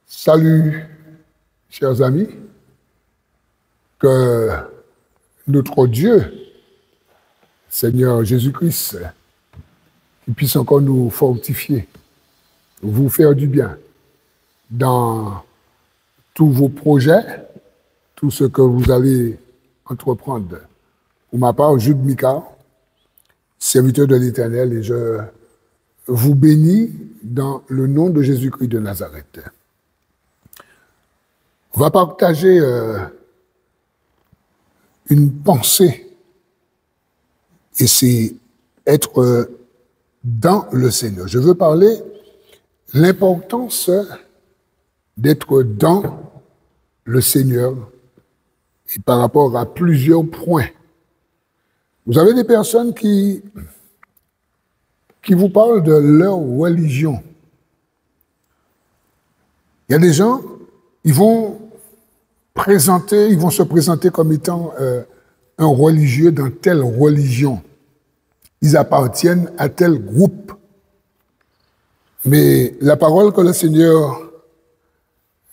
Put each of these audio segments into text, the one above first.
Salut, chers amis, que notre Dieu, Seigneur Jésus-Christ, qu'il puisse encore nous fortifier, vous faire du bien dans tous vos projets, tout ce que vous allez entreprendre. Pour ma part, Jude Mika, serviteur de l'Éternel, et je vous bénis dans le nom de Jésus-Christ de Nazareth. On va partager une pensée, et c'est être dans le Seigneur. Je veux parler de l'importance d'être dans le Seigneur et par rapport à plusieurs points. Vous avez des personnes qui vous parlent de leur religion. Il y a des gens, ils vont se présenter comme étant un religieux dans telle religion. Ils appartiennent à tel groupe. Mais la parole que le Seigneur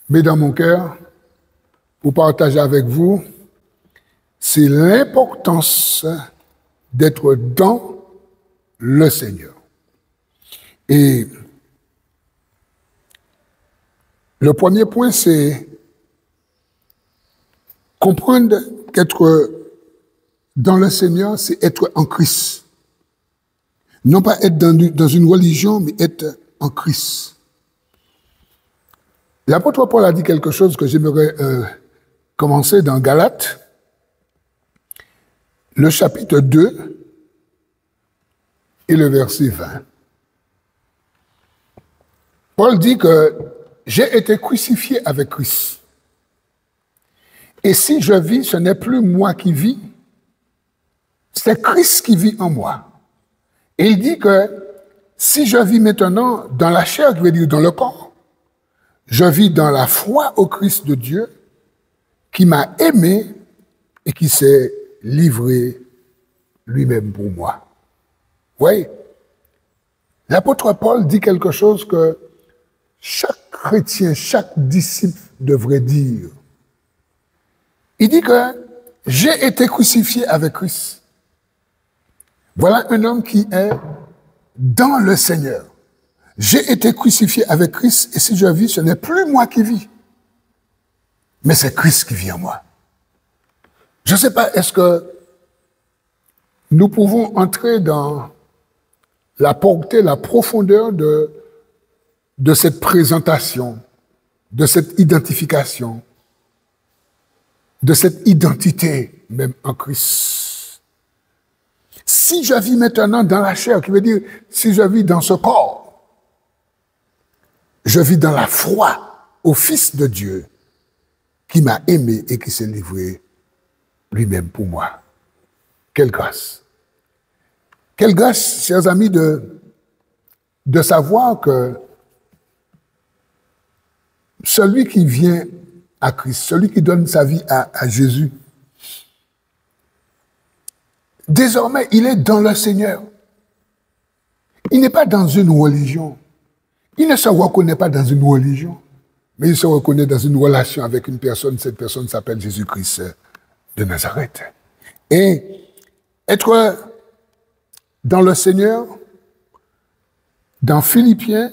met dans mon cœur pour partager avec vous, c'est l'importance d'être dans le Seigneur. Et le premier point, c'est comprendre qu'être dans le Seigneur, c'est être en Christ. Non pas être dans une religion, mais être en Christ. L'apôtre Paul a dit quelque chose que j'aimerais commencer dans Galates, le chapitre 2 et le verset 20. Paul dit que j'ai été crucifié avec Christ. Et si je vis, ce n'est plus moi qui vis, c'est Christ qui vit en moi. Et il dit que si je vis maintenant dans la chair, qui veut dire dans le corps, je vis dans la foi au Christ de Dieu, qui m'a aimé et qui s'est livré lui-même pour moi. Oui, l'apôtre Paul dit quelque chose que chaque chrétien, chaque disciple devrait dire. Il dit que j'ai été crucifié avec Christ. Voilà un homme qui est dans le Seigneur. J'ai été crucifié avec Christ et si je vis, ce n'est plus moi qui vis, mais c'est Christ qui vit en moi. Je ne sais pas, est-ce que nous pouvons entrer dans la portée, la profondeur de cette présentation, de cette identification, de cette identité même en Christ. Si je vis maintenant dans la chair, qui veut dire si je vis dans ce corps, je vis dans la foi au Fils de Dieu qui m'a aimé et qui s'est livré lui-même pour moi. Quelle grâce! Quelle grâce, chers amis, de savoir que celui qui vient à Christ, celui qui donne sa vie à Jésus, désormais, il est dans le Seigneur. Il n'est pas dans une religion. Il ne se reconnaît pas dans une religion, mais il se reconnaît dans une relation avec une personne. Cette personne s'appelle Jésus-Christ de Nazareth. Et être dans le Seigneur, dans Philippiens,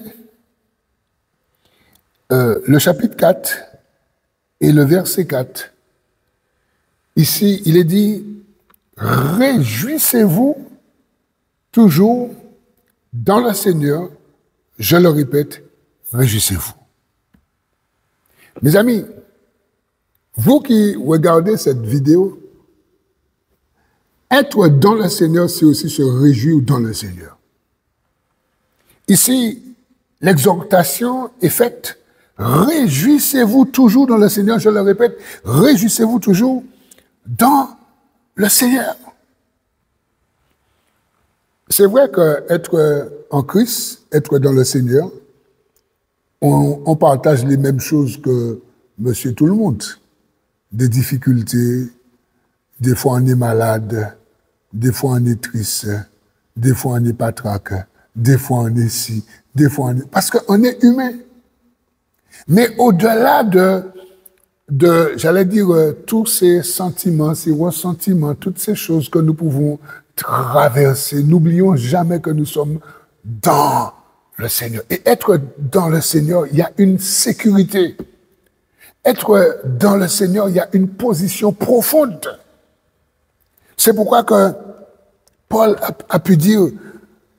le chapitre 4 et le verset 4, ici, il est dit « Réjouissez-vous toujours dans le Seigneur ». Je le répète, réjouissez-vous. Mes amis, vous qui regardez cette vidéo, être dans le Seigneur, c'est aussi se réjouir dans le Seigneur. Ici, l'exhortation est faite. Réjouissez-vous toujours dans le Seigneur, je le répète, réjouissez-vous toujours dans le Seigneur. C'est vrai qu'être en Christ, être dans le Seigneur, on partage les mêmes choses que monsieur tout le monde. Des difficultés, des fois on est malade, des fois on est triste, des fois on est patraque, des fois on est ci, des fois on est... Parce qu'on est humain. Mais au-delà j'allais dire, tous ces sentiments, ces ressentiments, toutes ces choses que nous pouvons traverser, n'oublions jamais que nous sommes dans le Seigneur. Et être dans le Seigneur, il y a une sécurité. Être dans le Seigneur, il y a une position profonde. C'est pourquoi que Paul a pu dire,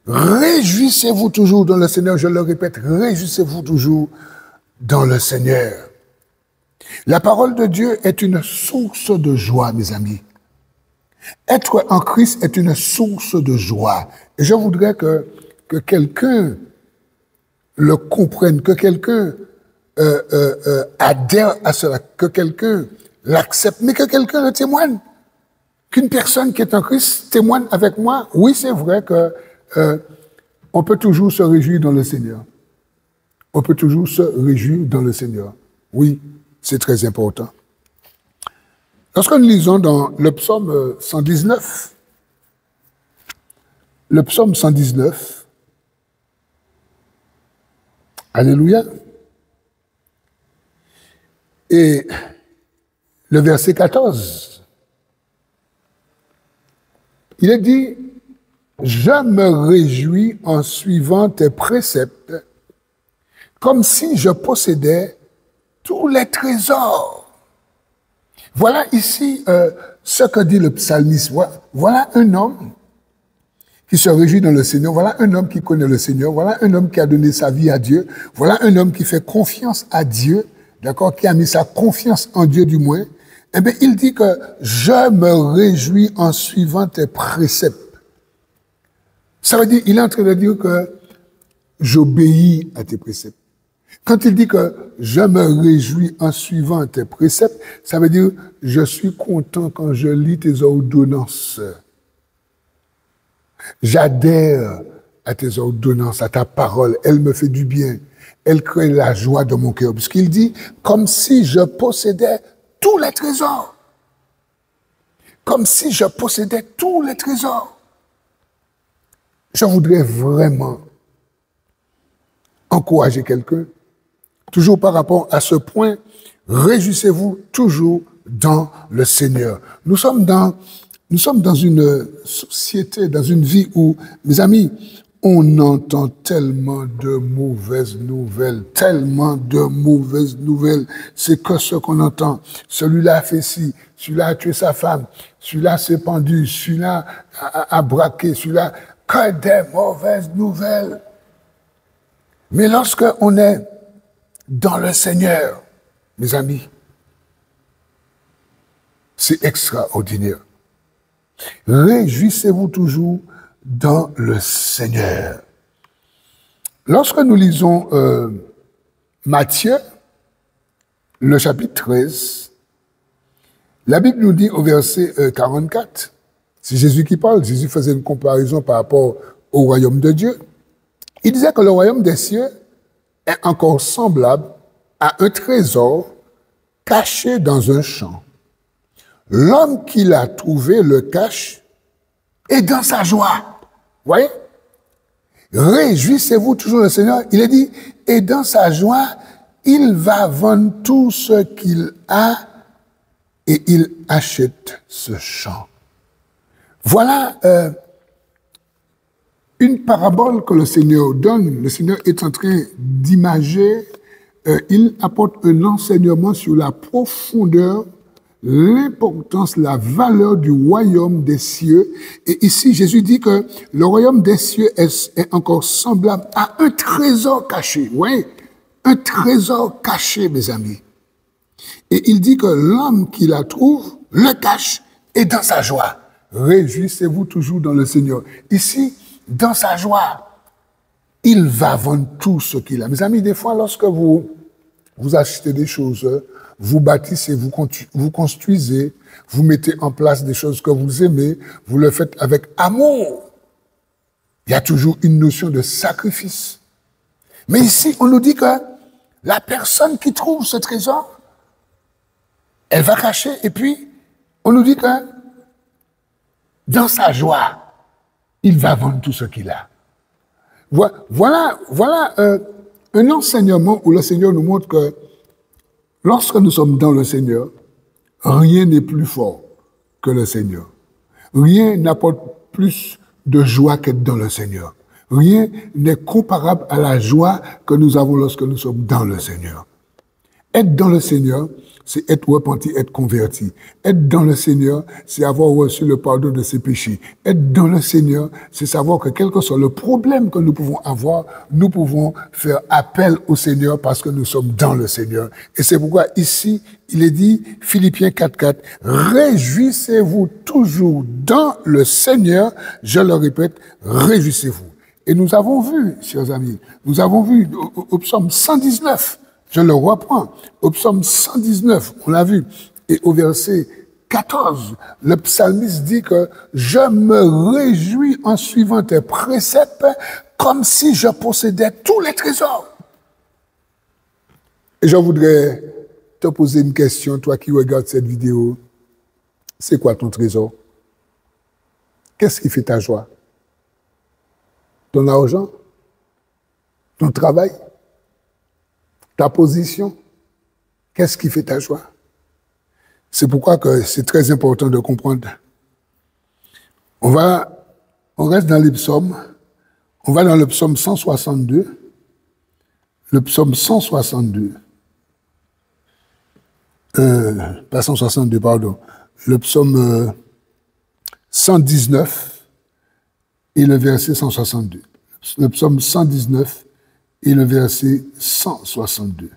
réjouissez-vous toujours dans le Seigneur. Je le répète, réjouissez-vous toujours dans le Seigneur. La parole de Dieu est une source de joie, mes amis. Être en Christ est une source de joie. Et je voudrais que quelqu'un le comprenne, que quelqu'un adhère à cela, que quelqu'un l'accepte, mais que quelqu'un le témoigne. Qu'une personne qui est en Christ témoigne avec moi. Oui, c'est vrai que on peut toujours se réjouir dans le Seigneur. On peut toujours se réjouir dans le Seigneur. Oui, c'est très important. Lorsque nous lisons dans le psaume 119, Alléluia, et le verset 14, il est dit, « Je me réjouis en suivant tes préceptes, comme si je possédais tous les trésors. » Voilà ici ce que dit le psalmiste. Voilà un homme qui se réjouit dans le Seigneur. Voilà un homme qui connaît le Seigneur. Voilà un homme qui a donné sa vie à Dieu. Voilà un homme qui fait confiance à Dieu, d'accord, qui a mis sa confiance en Dieu du moins. Eh bien, il dit que je me réjouis en suivant tes préceptes. Ça veut dire, il est en train de dire que j'obéis à tes préceptes. Quand il dit que je me réjouis en suivant tes préceptes, ça veut dire je suis content quand je lis tes ordonnances. J'adhère à tes ordonnances, à ta parole. Elle me fait du bien. Elle crée la joie de mon cœur. Puisqu'il dit comme si je possédais tous les trésors. Comme si je possédais tous les trésors. Je voudrais vraiment encourager quelqu'un. Toujours par rapport à ce point, réjouissez-vous toujours dans le Seigneur. Nous sommes dans une société, dans une vie où, mes amis, on entend tellement de mauvaises nouvelles, tellement de mauvaises nouvelles. C'est que ce qu'on entend. Celui-là a fait ci, celui-là a tué sa femme, celui-là s'est pendu, celui-là a braqué, celui-là... Que des mauvaises nouvelles. Mais lorsque on est dans le Seigneur, mes amis, c'est extraordinaire. Réjouissez-vous toujours dans le Seigneur. Lorsque nous lisons Matthieu, le chapitre 13, la Bible nous dit au verset 44, c'est Jésus qui parle, Jésus faisait une comparaison par rapport au royaume de Dieu. Il disait que le royaume des cieux est encore semblable à un trésor caché dans un champ. L'homme qui l'a trouvé le cache et dans sa joie. Vous voyez? Réjouissez-vous toujours le Seigneur. Il est dit, et dans sa joie, il va vendre tout ce qu'il a et il achète ce champ. Voilà une parabole que le Seigneur donne. Le Seigneur est en train d'imager, il apporte un enseignement sur la profondeur, l'importance, la valeur du royaume des cieux. Et ici, Jésus dit que le royaume des cieux est encore semblable à un trésor caché. Oui, un trésor caché, mes amis. Et il dit que l'homme qui la trouve le cache et dans sa joie. Réjouissez-vous toujours dans le Seigneur. Ici, dans sa joie, il va vendre tout ce qu'il a. Mes amis, des fois, lorsque vous achetez des choses, vous bâtissez, vous construisez, vous mettez en place des choses que vous aimez, vous le faites avec amour. Il y a toujours une notion de sacrifice. Mais ici, on nous dit que la personne qui trouve ce trésor, elle va cacher, et puis, on nous dit que dans sa joie, il va vendre tout ce qu'il a. Voilà un enseignement où le Seigneur nous montre que lorsque nous sommes dans le Seigneur, rien n'est plus fort que le Seigneur. Rien n'apporte plus de joie qu'être dans le Seigneur. Rien n'est comparable à la joie que nous avons lorsque nous sommes dans le Seigneur. Être dans le Seigneur, c'est être repenti, être converti. Être dans le Seigneur, c'est avoir reçu le pardon de ses péchés. Être dans le Seigneur, c'est savoir que quel que soit le problème que nous pouvons avoir, nous pouvons faire appel au Seigneur parce que nous sommes dans le Seigneur. Et c'est pourquoi ici, il est dit, Philippiens 4.4, réjouissez-vous toujours dans le Seigneur. Je le répète, réjouissez-vous. Et nous avons vu, chers amis, nous avons vu au psaume 119, je le reprends, au psaume 119, on l'a vu, et au verset 14, le psalmiste dit que « Je me réjouis en suivant tes préceptes comme si je possédais tous les trésors. » Et je voudrais te poser une question, toi qui regardes cette vidéo. C'est quoi ton trésor? Qu'est-ce qui fait ta joie? Ton argent? Ton travail? Ta position? Qu'est-ce qui fait ta joie? C'est pourquoi que c'est très important de comprendre. On reste dans les psaumes. On va dans le psaume 162. Le psaume 162. Pas 162, pardon. Le psaume 119 et le verset 162. Le psaume 119 et le verset 162.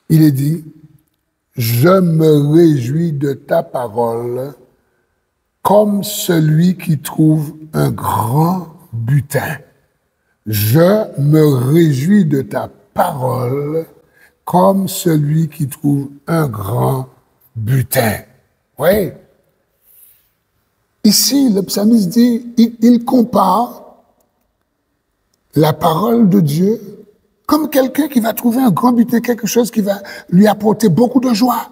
Il est dit, « Je me réjouis de ta parole comme celui qui trouve un grand butin. Je me réjouis de ta parole comme celui qui trouve un grand butin. » Oui. Ici, le psalmiste dit, il compare la parole de Dieu comme quelqu'un qui va trouver un grand butin, quelque chose qui va lui apporter beaucoup de joie.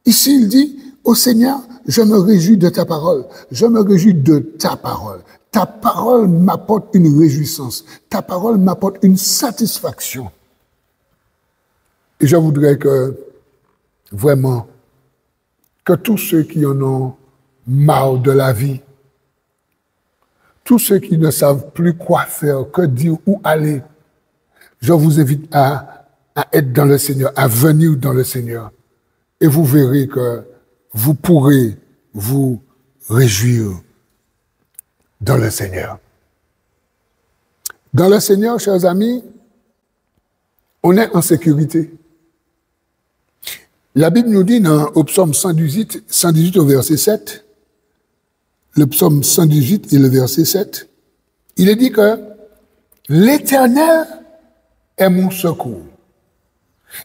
Ici, il dit, ô Seigneur, je me réjouis de ta parole. Je me réjouis de ta parole. Ta parole m'apporte une réjouissance. Ta parole m'apporte une satisfaction. Et je voudrais que, vraiment, que tous ceux qui en ont marre de la vie, tous ceux qui ne savent plus quoi faire, que dire, où aller, je vous invite à être dans le Seigneur, à venir dans le Seigneur. Et vous verrez que vous pourrez vous réjouir dans le Seigneur. Dans le Seigneur, chers amis, on est en sécurité. La Bible nous dit au psaume 118 au verset 7, le psaume 118 et le verset 7, il est dit que l'Éternel est mon secours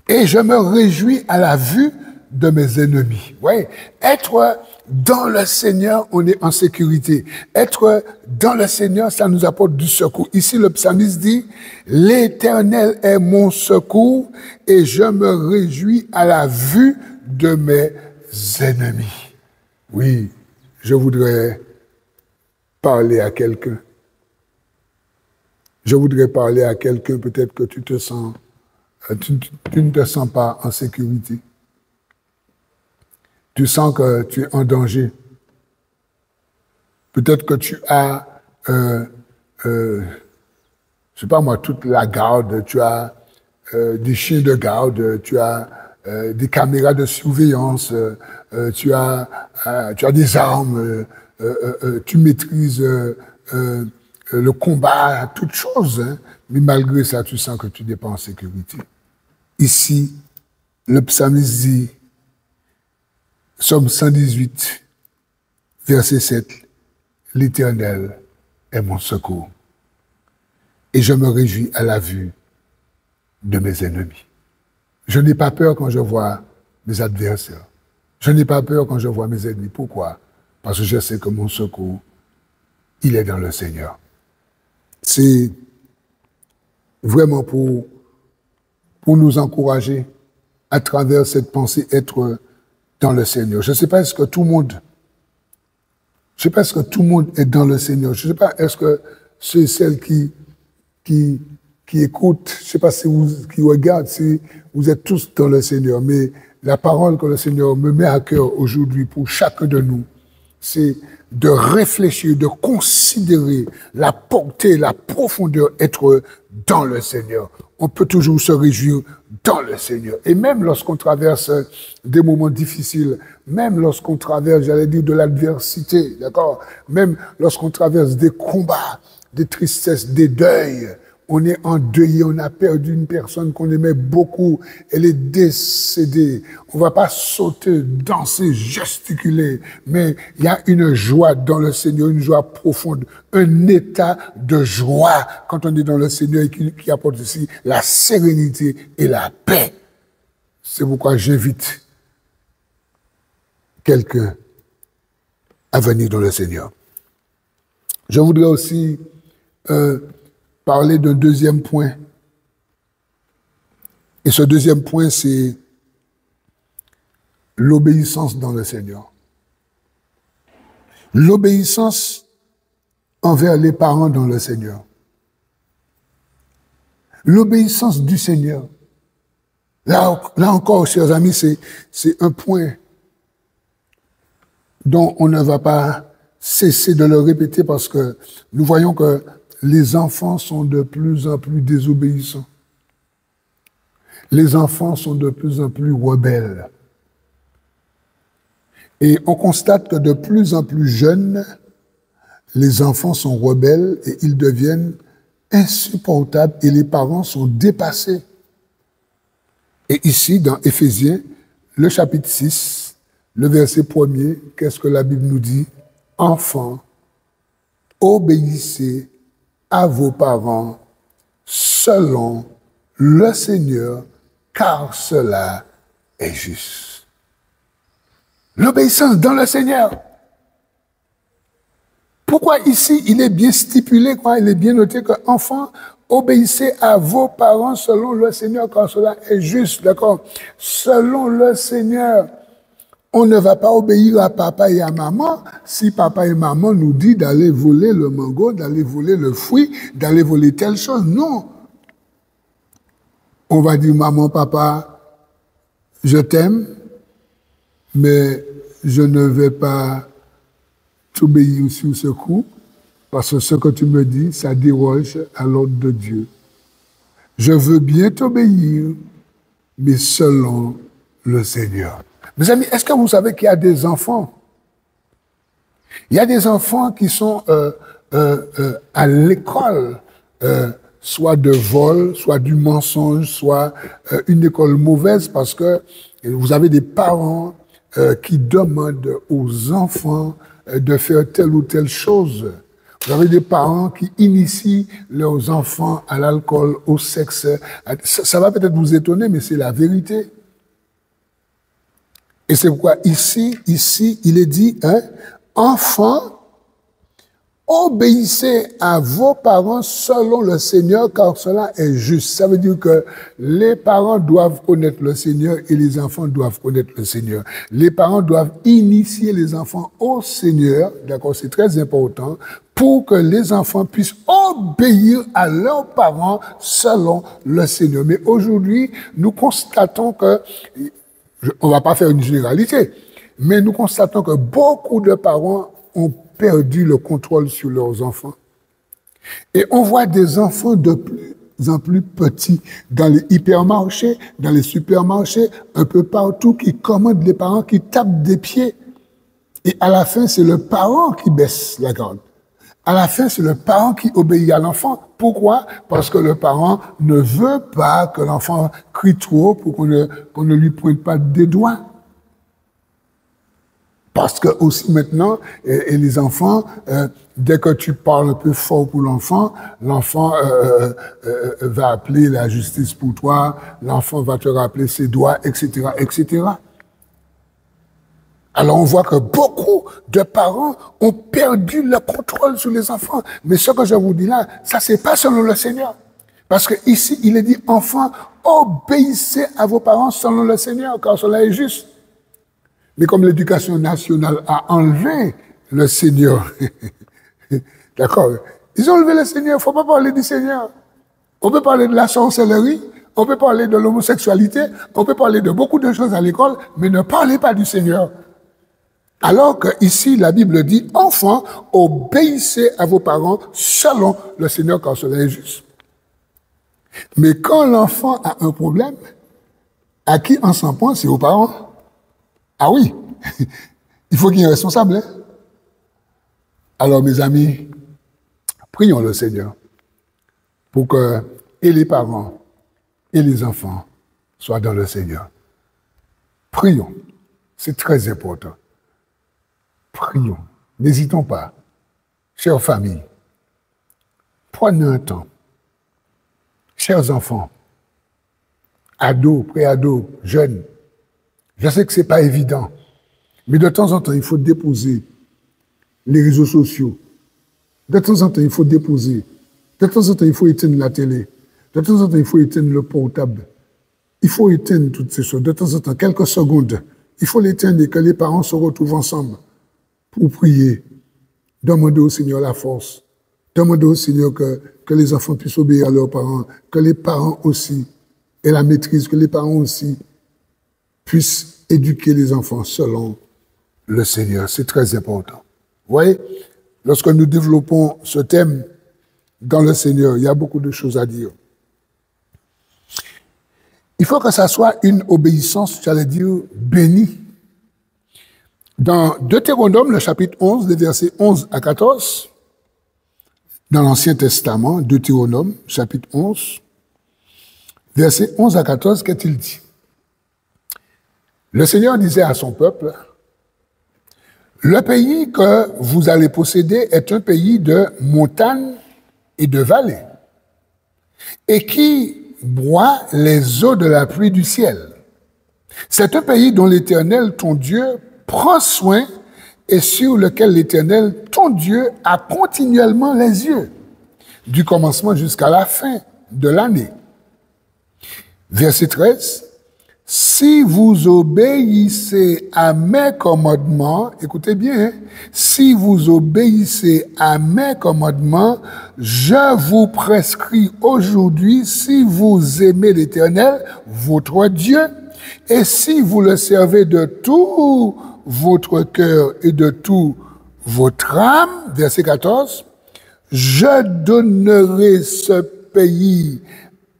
et je me réjouis à la vue de mes ennemis. Oui, être dans le Seigneur, on est en sécurité. Être dans le Seigneur, ça nous apporte du secours. Ici, le psalmiste dit, « L'Éternel est mon secours et je me réjouis à la vue de mes ennemis. » Oui, je voudrais parler à quelqu'un. Je voudrais parler à quelqu'un, peut-être que tu ne te sens pas en sécurité. Tu sens que tu es en danger. Peut-être que tu as, je sais pas moi, toute la garde, tu as des chiens de garde, tu as des caméras de surveillance, tu as des armes, tu maîtrises le combat, toutes choses, hein, mais malgré ça, tu sens que tu n'es pas en sécurité. Ici, le psalmiste dit, Psaume 118, verset 7, « L'Éternel est mon secours, et je me réjouis à la vue de mes ennemis. » Je n'ai pas peur quand je vois mes adversaires. Je n'ai pas peur quand je vois mes ennemis. Pourquoi? Parce que je sais que mon secours, il est dans le Seigneur. C'est vraiment pour nous encourager à travers cette pensée, être dans le Seigneur. Je ne sais pas est-ce que tout le monde est dans le Seigneur. Je ne sais pas est-ce que ceux et celles qui qui écoutent, je ne sais pas si vous qui regardent, si vous êtes tous dans le Seigneur, mais la parole que le Seigneur me met à cœur aujourd'hui pour chacun de nous, c'est de réfléchir, de considérer la portée, la profondeur, être dans le Seigneur. On peut toujours se réjouir dans le Seigneur. Et même lorsqu'on traverse des moments difficiles, même lorsqu'on traverse, j'allais dire, de l'adversité, d'accord? Même lorsqu'on traverse des combats, des tristesses, des deuils, on est endeuillé, on a perdu une personne qu'on aimait beaucoup, elle est décédée. On ne va pas sauter, danser, gesticuler, mais il y a une joie dans le Seigneur, une joie profonde, un état de joie quand on est dans le Seigneur et qui apporte aussi la sérénité et la paix. C'est pourquoi j'invite quelqu'un à venir dans le Seigneur. Je voudrais aussi parler d'un deuxième point. Et ce deuxième point, c'est l'obéissance dans le Seigneur. L'obéissance envers les parents dans le Seigneur. L'obéissance du Seigneur. Là encore, chers amis, c'est un point dont on ne va pas cesser de le répéter parce que nous voyons que les enfants sont de plus en plus désobéissants. Les enfants sont de plus en plus rebelles. Et on constate que de plus en plus jeunes, les enfants sont rebelles et ils deviennent insupportables et les parents sont dépassés. Et ici, dans Éphésiens, le chapitre 6, le verset 1er, qu'est-ce que la Bible nous dit? Enfants, obéissez à vos parents selon le Seigneur, car cela est juste. L'obéissance dans le Seigneur. Pourquoi ici, il est bien stipulé, il est bien noté que enfants, obéissez à vos parents selon le Seigneur, car cela est juste, d'accord? Selon le Seigneur. On ne va pas obéir à papa et à maman si papa et maman nous disent d'aller voler le mango, d'aller voler le fruit, d'aller voler telle chose. Non. On va dire, maman, papa, je t'aime, mais je ne vais pas t'obéir sur ce coup, parce que ce que tu me dis, ça déroge à l'ordre de Dieu. Je veux bien t'obéir, mais selon le Seigneur. Mes amis, est-ce que vous savez qu'il y a des enfants? Il y a des enfants qui sont à l'école, soit de vol, soit du mensonge, soit une école mauvaise, parce que vous avez des parents qui demandent aux enfants de faire telle ou telle chose. Vous avez des parents qui initient leurs enfants à l'alcool, au sexe. Ça va peut-être vous étonner, mais c'est la vérité. Et c'est pourquoi ici, il est dit, enfants, obéissez à vos parents selon le Seigneur, car cela est juste. Ça veut dire que les parents doivent connaître le Seigneur et les enfants doivent connaître le Seigneur. Les parents doivent initier les enfants au Seigneur, d'accord, c'est très important, pour que les enfants puissent obéir à leurs parents selon le Seigneur. Mais aujourd'hui, nous constatons que on ne va pas faire une généralité, mais nous constatons que beaucoup de parents ont perdu le contrôle sur leurs enfants. Et on voit des enfants de plus en plus petits dans les hypermarchés, dans les supermarchés, un peu partout, qui commandent les parents, qui tapent des pieds. Et à la fin, c'est le parent qui baisse la garde. À la fin, c'est le parent qui obéit à l'enfant. Pourquoi? Parce que le parent ne veut pas que l'enfant crie trop pour qu'on ne lui pointe pas des doigts. Parce que aussi maintenant, et les enfants, dès que tu parles un peu fort pour l'enfant, l'enfant va appeler la justice pour toi, l'enfant va te rappeler ses doigts, etc., etc. Alors on voit que beaucoup de parents ont perdu le contrôle sur les enfants. Mais ce que je vous dis là, ça c'est pas selon le Seigneur. Parce que ici, il est dit, enfants, obéissez à vos parents selon le Seigneur, car cela est juste. Mais comme l'éducation nationale a enlevé le Seigneur, d'accord, ils ont enlevé le Seigneur, il ne faut pas parler du Seigneur. On peut parler de la sorcellerie, on peut parler de l'homosexualité, on peut parler de beaucoup de choses à l'école, mais ne parlez pas du Seigneur. Alors que ici, la Bible dit, enfants, obéissez à vos parents selon le Seigneur car cela est juste. Mais quand l'enfant a un problème, à qui on s'en prend? C'est aux parents. Ah oui, il faut qu'il y ait un responsable. Hein? Alors mes amis, prions le Seigneur pour que et les parents et les enfants soient dans le Seigneur. Prions, c'est très important. Prions, n'hésitons pas. Chère famille, prenez un temps. Chers enfants, ados, pré-ados, jeunes, je sais que ce n'est pas évident, mais de temps en temps, il faut déposer les réseaux sociaux. De temps en temps, il faut déposer. De temps en temps, il faut éteindre la télé. De temps en temps, il faut éteindre le portable. Il faut éteindre toutes ces choses. De temps en temps, quelques secondes, il faut l'éteindre et que les parents se retrouvent ensemble pour prier. Demander au Seigneur la force. Demander au Seigneur que les enfants puissent obéir à leurs parents, que les parents aussi aient la maîtrise, que les parents aussi puissent éduquer les enfants selon le Seigneur. C'est très important. Vous voyez, lorsque nous développons ce thème dans le Seigneur, il y a beaucoup de choses à dire. Il faut que ça soit une obéissance, j'allais dire, bénie. Dans Deutéronome, le chapitre 11, les versets 11 à 14, dans l'Ancien Testament, Deutéronome, chapitre 11, versets 11 à 14, qu'est-il dit? Le Seigneur disait à son peuple, « Le pays que vous allez posséder est un pays de montagnes et de vallées, et qui boit les eaux de la pluie du ciel. C'est un pays dont l'Éternel, ton Dieu, prend soin et sur lequel l'Éternel, ton Dieu, a continuellement les yeux, du commencement jusqu'à la fin de l'année. » Verset 13. Si vous obéissez à mes commandements, écoutez bien, hein, si vous obéissez à mes commandements, je vous prescris aujourd'hui, si vous aimez l'Éternel, votre Dieu, et si vous le servez de tout votre cœur et de toute votre âme, verset 14, je donnerai ce pays.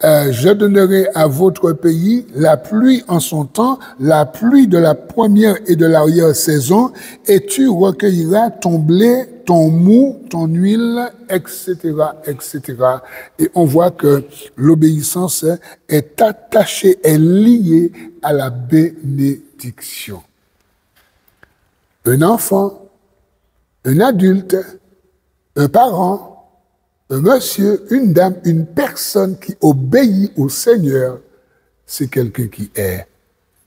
Je donnerai à votre pays la pluie en son temps, la pluie de la première et de l'arrière-saison, et tu recueilleras ton blé, ton mou, ton huile, etc., etc. Et on voit que l'obéissance est attachée, est liée à la bénédiction. Un enfant, un adulte, un parent, un monsieur, une dame, une personne qui obéit au Seigneur, c'est quelqu'un qui est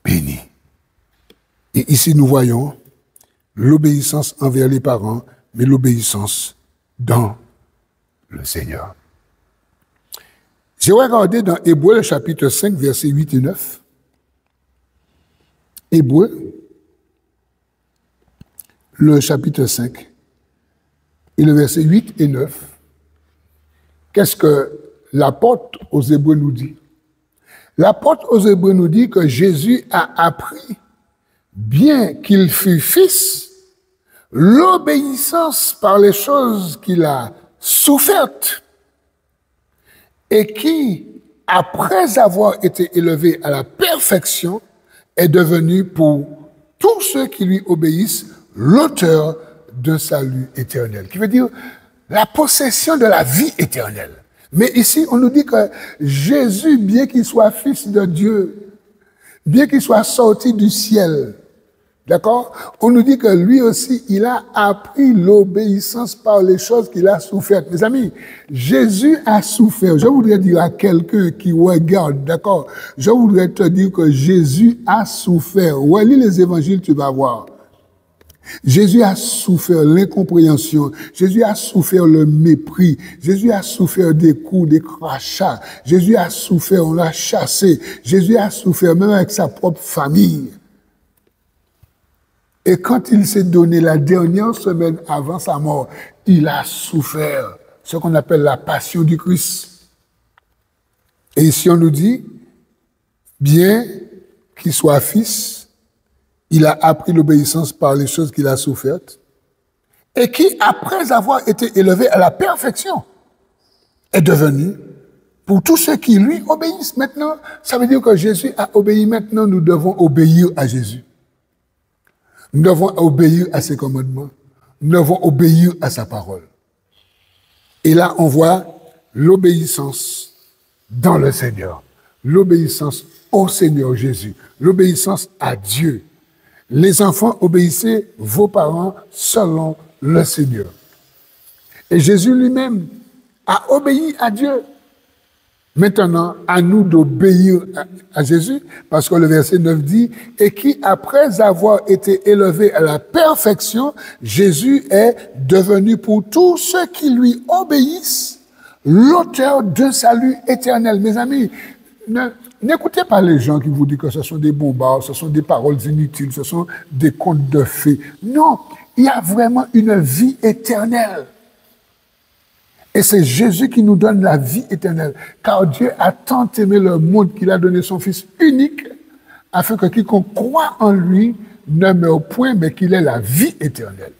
béni. Et ici, nous voyons l'obéissance envers les parents, mais l'obéissance dans le Seigneur. J'ai regardé dans Hébreux, le chapitre 5, versets 8 et 9. Hébreux, le chapitre 5, et le verset 8 et 9. Qu'est-ce que l'apôtre aux Hébreux nous dit? L'apôtre aux Hébreux nous dit que Jésus a appris, bien qu'il fût fils, l'obéissance par les choses qu'il a souffertes et qui, après avoir été élevé à la perfection, est devenu pour tous ceux qui lui obéissent l'auteur d'un salut éternel. Qui veut dire la possession de la vie éternelle. Mais ici, on nous dit que Jésus, bien qu'il soit fils de Dieu, bien qu'il soit sorti du ciel, d'accord, on nous dit que lui aussi, il a appris l'obéissance par les choses qu'il a souffertes. Mes amis, Jésus a souffert. Je voudrais dire à quelqu'un qui regarde, d'accord, je voudrais te dire que Jésus a souffert. Ouais, lis les évangiles, tu vas voir. Jésus a souffert l'incompréhension, Jésus a souffert le mépris, Jésus a souffert des coups, des crachats, Jésus a souffert, on l'a chassé, Jésus a souffert même avec sa propre famille. Et quand il s'est donné la dernière semaine avant sa mort, il a souffert ce qu'on appelle la passion du Christ. Et ici, on nous dit, bien qu'il soit fils, il a appris l'obéissance par les choses qu'il a souffertes, et qui, après avoir été élevé à la perfection, est devenu pour tous ceux qui lui obéissent. Maintenant, ça veut dire que Jésus a obéi. Maintenant, nous devons obéir à Jésus. Nous devons obéir à ses commandements. Nous devons obéir à sa parole. Et là, on voit l'obéissance dans le Seigneur. L'obéissance au Seigneur Jésus. L'obéissance à Dieu. Les enfants, obéissez vos parents selon le Seigneur. Et Jésus lui-même a obéi à Dieu. Maintenant, à nous d'obéir à Jésus, parce que le verset 9 dit, et qui, après avoir été élevé à la perfection, Jésus est devenu pour tous ceux qui lui obéissent l'auteur d'un salut éternel. Mes amis, n'écoutez pas les gens qui vous disent que ce sont des bombards, ce sont des paroles inutiles, ce sont des contes de fées. Non, il y a vraiment une vie éternelle. Et c'est Jésus qui nous donne la vie éternelle. Car Dieu a tant aimé le monde qu'il a donné son Fils unique, afin que quiconque croit en lui ne meure point, mais qu'il ait la vie éternelle.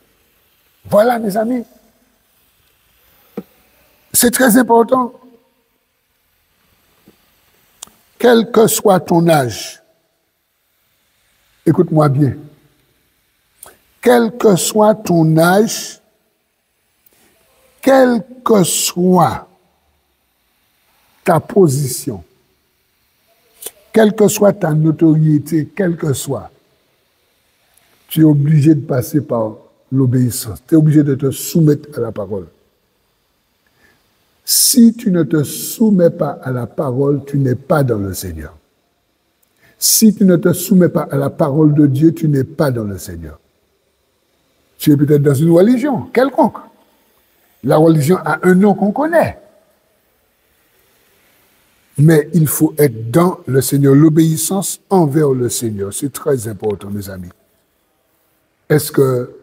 Voilà, mes amis. C'est très important. Quel que soit ton âge, écoute-moi bien, quel que soit ton âge, quelle que soit ta position, quelle que soit ta notoriété, quelle que soit, tu es obligé de passer par l'obéissance. Tu es obligé de te soumettre à la parole. Si tu ne te soumets pas à la parole, tu n'es pas dans le Seigneur. Si tu ne te soumets pas à la parole de Dieu, tu n'es pas dans le Seigneur. Tu es peut-être dans une religion quelconque. La religion a un nom qu'on connaît. Mais il faut être dans le Seigneur. L'obéissance envers le Seigneur, c'est très important, mes amis. Est-ce que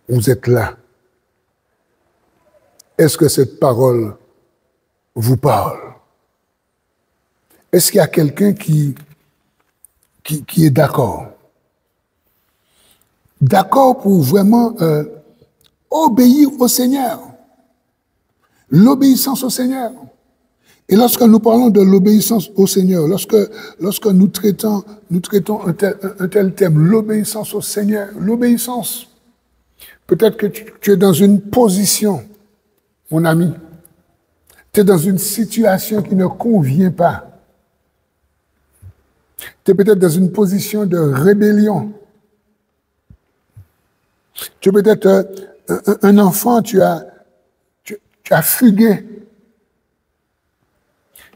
vous êtes là? Est-ce que cette parole vous parle? Est-ce qu'il y a quelqu'un qui est d'accord? D'accord pour vraiment obéir au Seigneur. L'obéissance au Seigneur. Et lorsque nous parlons de l'obéissance au Seigneur, lorsque nous traitons un tel thème, l'obéissance au Seigneur, l'obéissance, peut-être que tu es dans une position, mon ami, tu es dans une situation qui ne convient pas. Tu es peut-être dans une position de rébellion. Tu es peut-être un enfant, tu as fugué.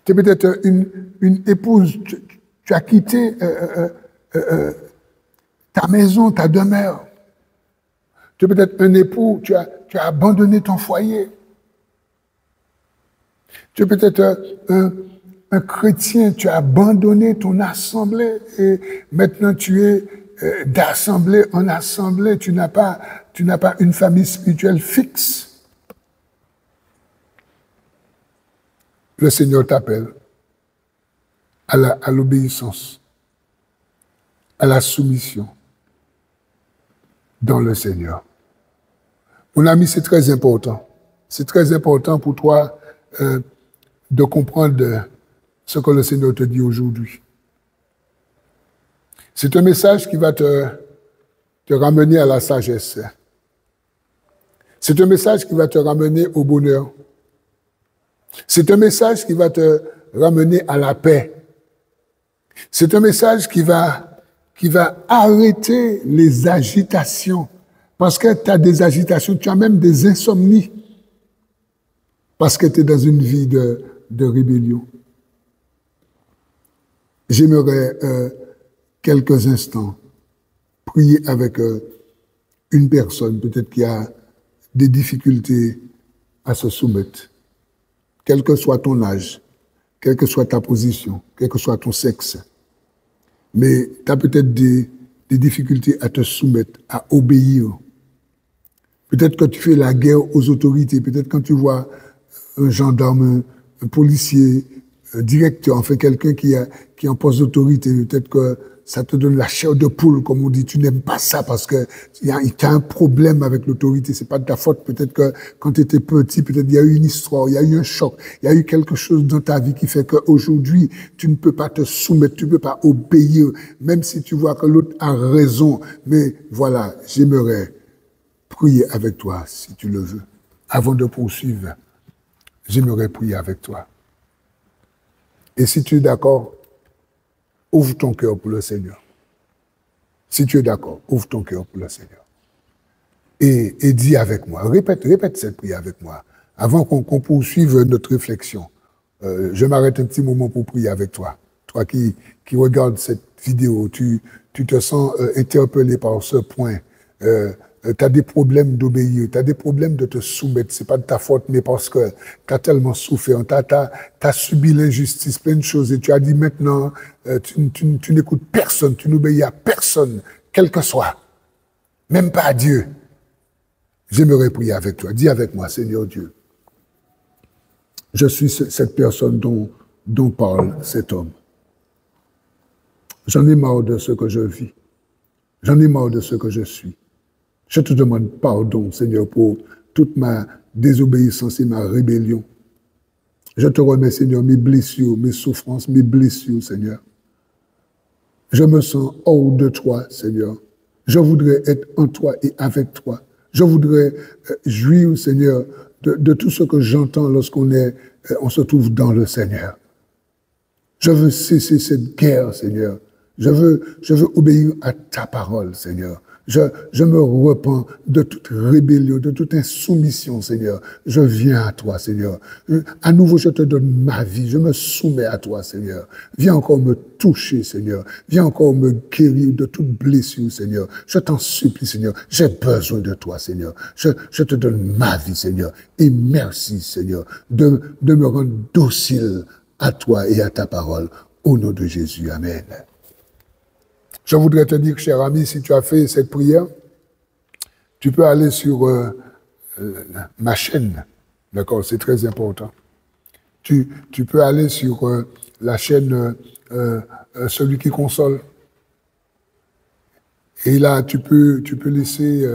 Tu es peut-être une épouse, tu as quitté ta maison, ta demeure. Tu es peut-être un époux, tu as abandonné ton foyer. Tu es peut-être un chrétien, tu as abandonné ton assemblée et maintenant tu es d'assemblée en assemblée, tu n'as pas une famille spirituelle fixe. Le Seigneur t'appelle à l'obéissance, à la soumission dans le Seigneur. Mon ami, c'est très important. C'est très important pour toi de comprendre ce que le Seigneur te dit aujourd'hui. C'est un message qui va te ramener à la sagesse. C'est un message qui va te ramener au bonheur. C'est un message qui va te ramener à la paix. C'est un message qui va arrêter les agitations. Parce que tu as des agitations, tu as même des insomnies. Parce que tu es dans une vie de rébellion. J'aimerais quelques instants prier avec une personne, peut-être qui a des difficultés à se soumettre. Quel que soit ton âge, quelle que soit ta position, quel que soit ton sexe. Mais tu as peut-être des difficultés à te soumettre, à obéir. Peut-être que tu fais la guerre aux autorités. Peut-être quand tu vois un gendarme un policier, un directeur, enfin quelqu'un qui est en poste d'autorité, peut-être que ça te donne la chair de poule, comme on dit, tu n'aimes pas ça parce que tu as un problème avec l'autorité, c'est pas de ta faute. Peut-être que quand tu étais petit, peut-être il y a eu une histoire, il y a eu un choc, il y a eu quelque chose dans ta vie qui fait qu'aujourd'hui, tu ne peux pas te soumettre, tu ne peux pas obéir, même si tu vois que l'autre a raison. Mais voilà, j'aimerais prier avec toi, si tu le veux. Avant de poursuivre, j'aimerais prier avec toi. Et si tu es d'accord, ouvre ton cœur pour le Seigneur. Si tu es d'accord, ouvre ton cœur pour le Seigneur. Et dis avec moi, répète cette prière avec moi, avant qu'on poursuive notre réflexion. Je m'arrête un petit moment pour prier avec toi. Toi qui regardes cette vidéo, tu te sens interpellé par ce point. Tu as des problèmes d'obéir, tu as des problèmes de te soumettre. C'est pas de ta faute, mais parce que tu as tellement souffert, tu as subi l'injustice, plein de choses, et tu as dit maintenant, tu n'écoutes personne, tu n'obéis à personne, quel que soit, même pas à Dieu. J'aimerais prier avec toi. Dis avec moi, Seigneur Dieu, je suis cette personne dont parle cet homme. J'en ai marre de ce que je vis. J'en ai marre de ce que je suis. Je te demande pardon, Seigneur, pour toute ma désobéissance et ma rébellion. Je te remets, Seigneur, mes blessures, mes souffrances, mes blessures, Seigneur. Je me sens hors de toi, Seigneur. Je voudrais être en toi et avec toi. Je voudrais jouir, Seigneur, de tout ce que j'entends lorsqu'on se trouve dans le Seigneur. Je veux cesser cette guerre, Seigneur. Je veux obéir à ta parole, Seigneur. Je me repens de toute rébellion, de toute insoumission, Seigneur. Je viens à toi, Seigneur. À nouveau, je te donne ma vie. Je me soumets à toi, Seigneur. Viens encore me toucher, Seigneur. Viens encore me guérir de toute blessure, Seigneur. Je t'en supplie, Seigneur. J'ai besoin de toi, Seigneur. Je te donne ma vie, Seigneur. Et merci, Seigneur, de me rendre docile à toi et à ta parole. Au nom de Jésus. Amen. Je voudrais te dire, cher ami, si tu as fait cette prière, tu peux aller sur ma chaîne. D'accord, c'est très important. Tu peux aller sur la chaîne Celui qui console. Et là, tu peux laisser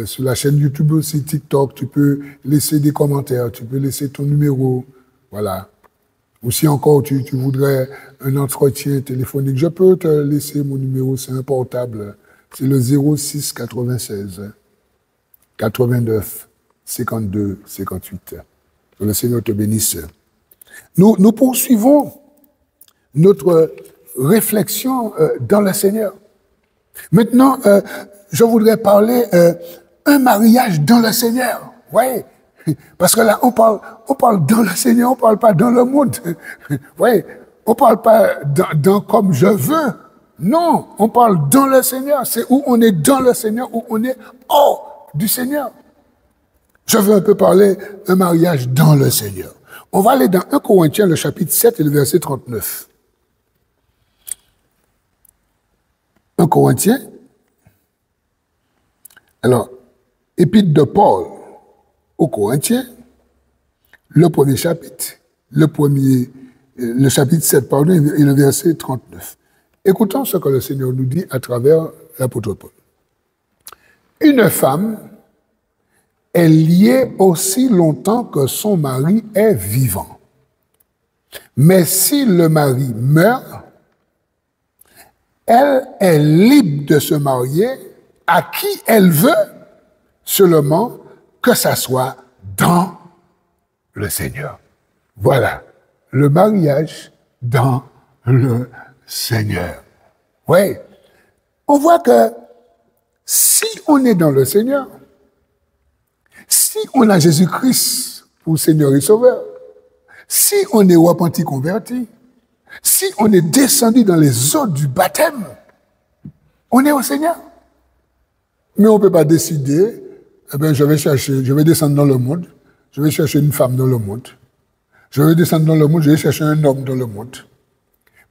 sur la chaîne YouTube aussi, TikTok, tu peux laisser des commentaires, tu peux laisser ton numéro. Voilà. Ou si encore tu voudrais un entretien téléphonique, je peux te laisser mon numéro, c'est un portable. C'est le 06 96 89 52 58. Que le Seigneur te bénisse. Nous poursuivons notre réflexion dans le Seigneur. Maintenant, je voudrais parler un mariage dans le Seigneur. Oui. Parce que là, on parle dans le Seigneur, on ne parle pas dans le monde. Oui, on ne parle pas dans comme je veux. Non, on parle dans le Seigneur. C'est où on est dans le Seigneur, où on est hors du Seigneur. Je veux un peu parler un mariage dans le Seigneur. On va aller dans 1 Corinthiens, le chapitre 7 et le verset 39. 1 Corinthiens. Alors, épître de Paul aux Corinthiens, le premier chapitre, le chapitre 7, pardon, et le verset 39. Écoutons ce que le Seigneur nous dit à travers l'apôtre Paul. Une femme est liée aussi longtemps que son mari est vivant. Mais si le mari meurt, elle est libre de se marier à qui elle veut, seulement que ça soit dans le Seigneur. Voilà, le mariage dans le Seigneur. Oui, on voit que si on est dans le Seigneur, si on a Jésus-Christ pour Seigneur et Sauveur, si on est repenti, converti, si on est descendu dans les eaux du baptême, on est au Seigneur. Mais on ne peut pas décider, eh bien, je vais descendre dans le monde, je vais chercher une femme dans le monde, je vais descendre dans le monde, je vais chercher un homme dans le monde.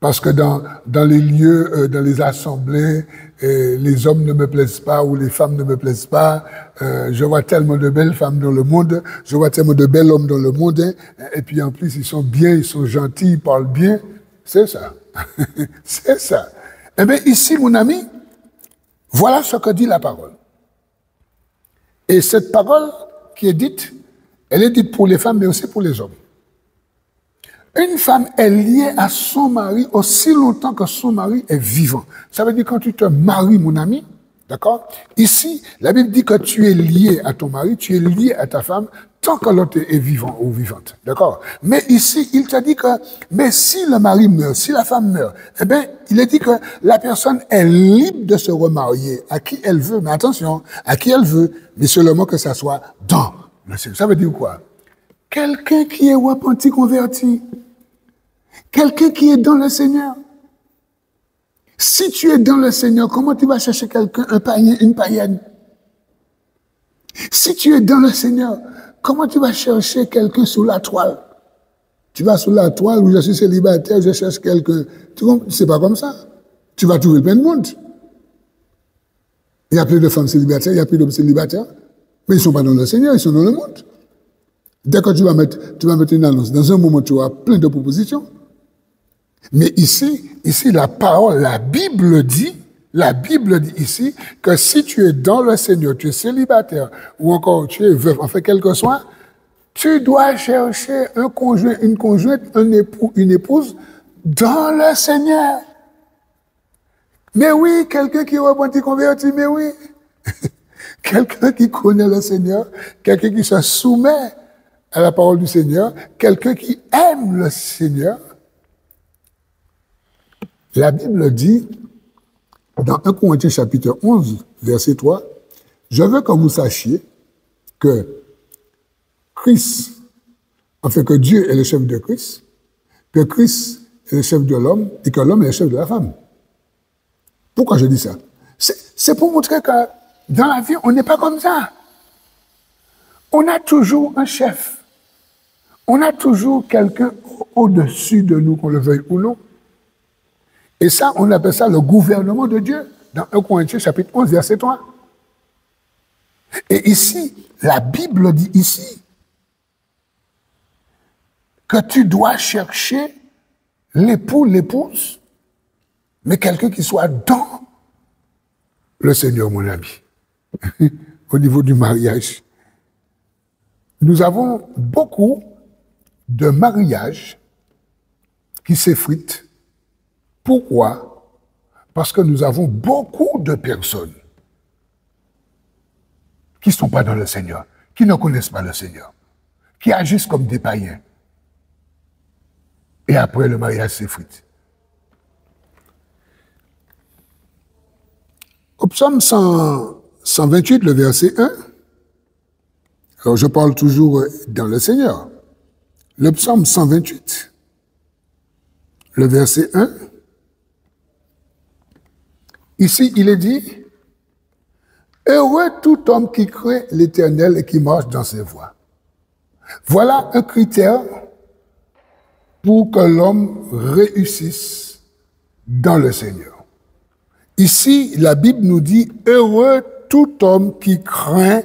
Parce que dans les lieux, dans les assemblées, les hommes ne me plaisent pas ou les femmes ne me plaisent pas. Je vois tellement de belles femmes dans le monde, je vois tellement de bels hommes dans le monde, hein, et puis en plus ils sont bien, ils sont gentils, ils parlent bien. C'est ça. C'est ça. Eh bien ici, mon ami, voilà ce que dit la parole. Et cette parole qui est dite, elle est dite pour les femmes, mais aussi pour les hommes. Une femme est liée à son mari aussi longtemps que son mari est vivant. Ça veut dire quand tu te maries, mon ami, d'accord? Ici, la Bible dit que tu es lié à ton mari, tu es lié à ta femme, tant que l'autre est vivant ou vivante, d'accord? Mais ici, il te dit que, mais si le mari meurt, si la femme meurt, eh bien, il est dit que la personne est libre de se remarier à qui elle veut, mais attention, à qui elle veut, mais seulement que ça soit dans le Seigneur. Ça veut dire quoi? Quelqu'un qui est repenti, converti. Quelqu'un qui est dans le Seigneur. Si tu es dans le Seigneur, comment tu vas chercher quelqu'un, un païen, une païenne? Si tu es dans le Seigneur, comment tu vas chercher quelqu'un sous la toile? Tu vas sous la toile où je suis célibataire, je cherche quelqu'un. C'est pas comme ça. Tu vas trouver plein de monde. Il y a plus de femmes célibataires, il y a plus d'hommes célibataires, mais ils ne sont pas dans le Seigneur, ils sont dans le monde. Dès que tu vas mettre une annonce, dans un moment, tu auras plein de propositions. Mais ici, la parole, la Bible dit ici que si tu es dans le Seigneur, tu es célibataire ou encore tu es veuf, enfin quel que soit, tu dois chercher un conjoint, une conjointe, un époux, une épouse dans le Seigneur. Mais oui, quelqu'un qui est repenti, converti, mais oui. Quelqu'un qui connaît le Seigneur, quelqu'un qui se soumet à la parole du Seigneur, quelqu'un qui aime le Seigneur. La Bible dit, dans 1 Corinthiens chapitre 11, verset 3, « Je veux que vous sachiez que Christ, enfin que Dieu est le chef de Christ, que Christ est le chef de l'homme et que l'homme est le chef de la femme. » Pourquoi je dis ça? C'est pour montrer que dans la vie, on n'est pas comme ça. On a toujours un chef. On a toujours quelqu'un au-dessus de nous, qu'on le veuille ou non. Et ça, on appelle ça le gouvernement de Dieu, dans 1 Corinthiens chapitre 11, verset 3. Et ici, la Bible dit ici que tu dois chercher l'époux, l'épouse, mais quelqu'un qui soit dans le Seigneur, mon ami, au niveau du mariage. Nous avons beaucoup de mariages qui s'effritent. Pourquoi? Parce que nous avons beaucoup de personnes qui ne sont pas dans le Seigneur, qui ne connaissent pas le Seigneur, qui agissent comme des païens. Et après, le mariage s'effrite. Au psaume 128, le verset 1, alors je parle toujours dans le Seigneur, le psaume 128, le verset 1, ici il est dit, « Heureux tout homme qui craint l'Éternel et qui marche dans ses voies. » Voilà un critère pour que l'homme réussisse dans le Seigneur. Ici, la Bible nous dit « Heureux tout homme qui craint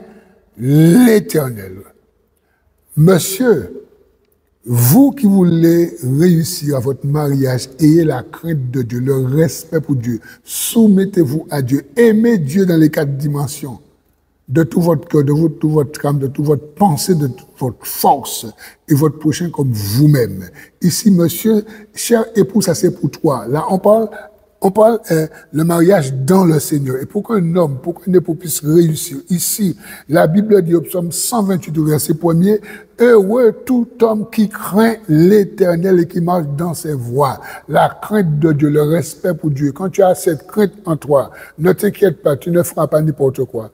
l'Éternel. » Monsieur, vous qui voulez réussir à votre mariage, ayez la crainte de Dieu, le respect pour Dieu. Soumettez-vous à Dieu. Aimez Dieu dans les 4 dimensions. De tout votre cœur, de toute votre âme, de toute votre pensée, de toute votre force. Et votre prochain comme vous-même. Ici, monsieur, cher époux, ça c'est pour toi. Là, on parle le mariage dans le Seigneur. Et pour qu'un homme, pour qu'un époux puisse réussir, ici, la Bible dit au psaume 128, verset 1er, « Heureux tout homme qui craint l'Éternel et qui marche dans ses voies. » La crainte de Dieu, le respect pour Dieu. Quand tu as cette crainte en toi, ne t'inquiète pas, tu ne feras pas n'importe quoi.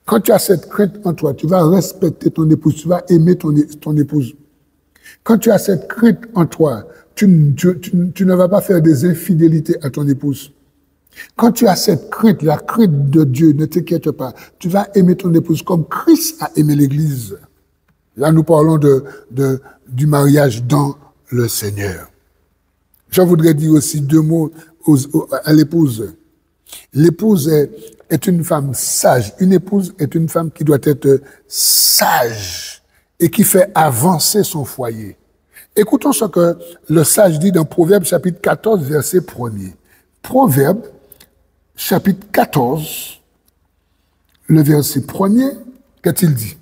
Quand tu as cette crainte en toi, tu vas respecter ton épouse, tu vas aimer ton épouse. Quand tu as cette crainte en toi, tu ne vas pas faire des infidélités à ton épouse. Quand tu as cette crainte, la crainte de Dieu, ne t'inquiète pas, tu vas aimer ton épouse comme Christ a aimé l'Église. Là, nous parlons du mariage dans le Seigneur. Je voudrais dire aussi deux mots à l'épouse. L'épouse est une femme sage. Une épouse est une femme qui doit être sage et qui fait avancer son foyer. Écoutons ce que le sage dit dans Proverbe chapitre 14, verset 1er. Proverbe chapitre 14, le verset 1er, qu'est-il dit?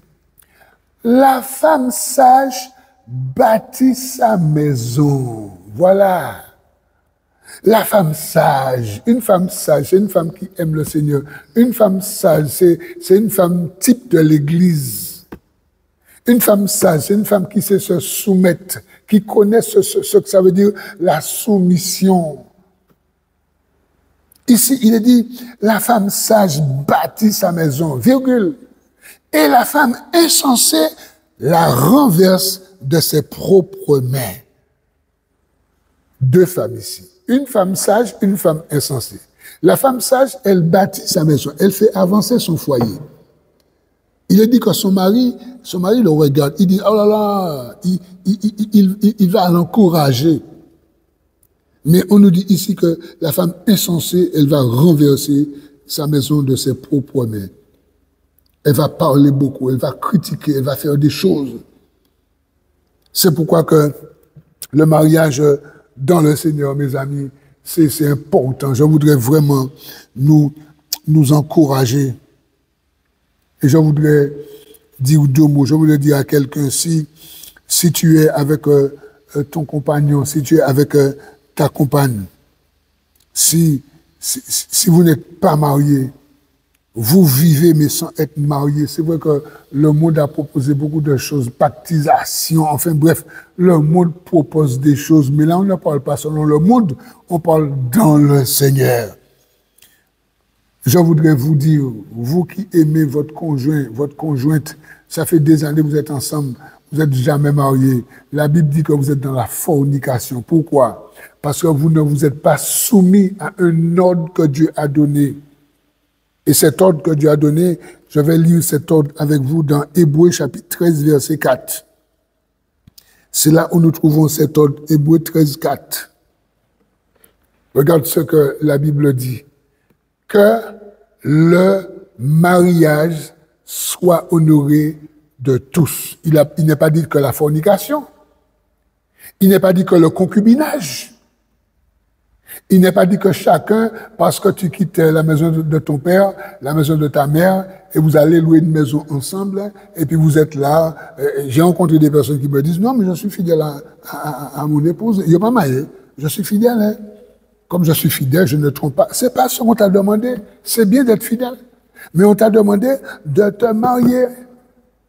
La femme sage bâtit sa maison. Voilà. La femme sage, c'est une femme qui aime le Seigneur. Une femme sage, c'est une femme type de l'Église. Une femme sage, c'est une femme qui sait se soumettre, qui connaît ce que ça veut dire la soumission. Ici, il est dit, la femme sage bâtit sa maison, virgule. Et la femme insensée la renverse de ses propres mains. Deux femmes ici. Une femme sage, une femme insensée. La femme sage, elle bâtit sa maison, elle fait avancer son foyer. Il est dit que son mari le regarde, il dit, oh là là, il va l'encourager. Mais on nous dit ici que la femme insensée, elle va renverser sa maison de ses propres mains. Elle va parler beaucoup, elle va critiquer, elle va faire des choses. C'est pourquoi que le mariage dans le Seigneur, mes amis, c'est important. Je voudrais vraiment nous encourager. Et je voudrais dire deux mots. Je voudrais dire à quelqu'un, si tu es avec ton compagnon, si tu es avec ta compagne, si vous n'êtes pas marié, vous vivez mais sans être marié. C'est vrai que le monde a proposé beaucoup de choses, pactisation, enfin bref, le monde propose des choses, mais là on ne parle pas selon le monde, on parle dans le Seigneur. Je voudrais vous dire, vous qui aimez votre conjoint, votre conjointe, ça fait des années que vous êtes ensemble, vous n'êtes jamais mariés. La Bible dit que vous êtes dans la fornication. Pourquoi? Parce que vous ne vous êtes pas soumis à un ordre que Dieu a donné. Et cet ordre que Dieu a donné, je vais lire cet ordre avec vous dans Hébreux chapitre 13, verset 4. C'est là où nous trouvons cet ordre, Hébreux 13, 4. Regarde ce que la Bible dit. Que le mariage soit honoré de tous. Il n'est pas dit que la fornication. Il n'est pas dit que le concubinage. Il n'est pas dit que chacun, parce que tu quittes la maison de ton père, la maison de ta mère, et vous allez louer une maison ensemble, et puis vous êtes là. J'ai rencontré des personnes qui me disent, non, mais je suis fidèle à mon épouse. Il n'y a pas mal, je suis fidèle. Hein. Comme je suis fidèle, je ne trompe pas. C'est pas ce qu'on t'a demandé. C'est bien d'être fidèle. Mais on t'a demandé de te marier,